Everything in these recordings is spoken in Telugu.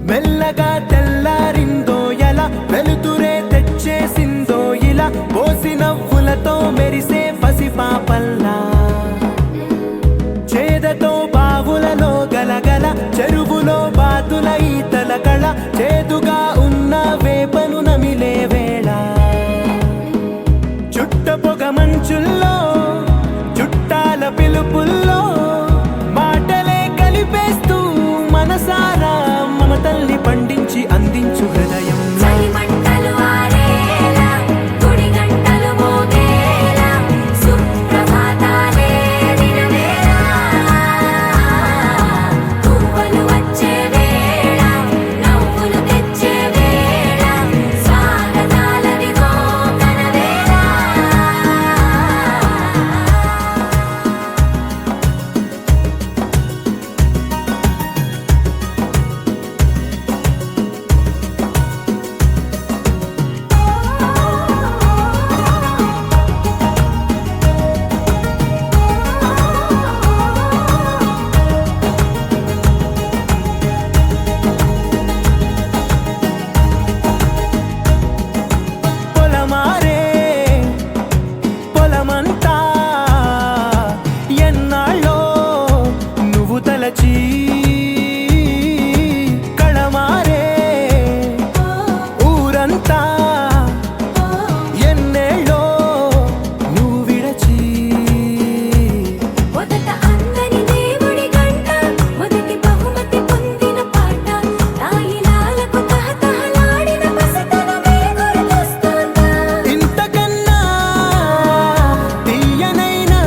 మెల్లగా తెల్లారిందో ఎలా వెలుతురే తెచ్చేసిందో ఇలా పోసి నవ్వులతో మెరిసే పసిపాపల్లా చేదతో బావులలో గలగల చెరువులో బాతుల ఈతల కళ చేదుగా ఉన్న వేపను నమిలే వేళ చుట్ట పొగ మంచుల్లో చుట్టాల పిలుపుల్లో మాటలే కలిపేస్తూ మనసారా మమతల్ని పండించి అందించు హృదయం కళమారే ఊరంతా ఎన్నేళ్ళో నువ్వు విడచి మొదట అందని దేవుడి గంట మొదటి బహుమతి పొందిన పాట తాయిలాలకు తహతహలాడిన పసితనమే గుర్తొస్తుందా ఇంతకన్నా తీయనైనా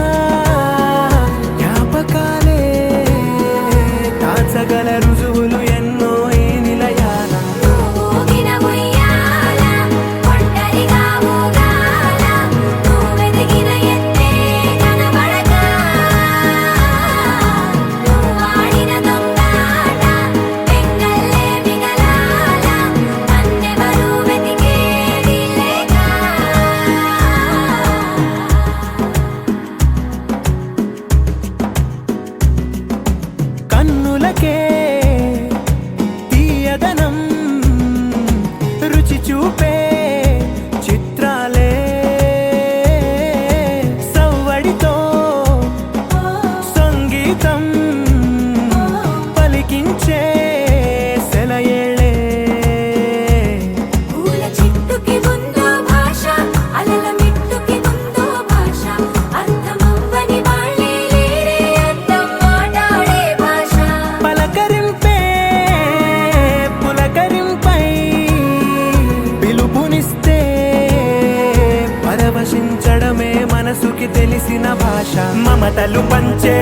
జ్ఞాపకాలే దాచగల రుజువులు ఎన్నో ఈ నిలయాల ఊగిన ఉయ్యాల ఒంటరిగా ఊగాల నువ్వెదిగిన ఎత్తే కనబడక నువ్వాడిన దొంగాట పెంగల్లే మిగలాల నన్నెవరూ వెతికేది లేక కన్నులకే తీయదనం రుచి చూపే చిత్రాలే సవ్వడితో సంగీతం పలికించే సెలయేళే పూల చెట్టుకి ఉందో భాష అలల మిట్టుకి ఉందో భాష అర్థమవ్వని వాళ్ళే లేరే అర్థం మాట్లాడే భాష పలకరింపే పులకరింపై పిలుపునిస్తే పరవశించడమే మనసుకి తెలిసిన భాష మమతలు పంచే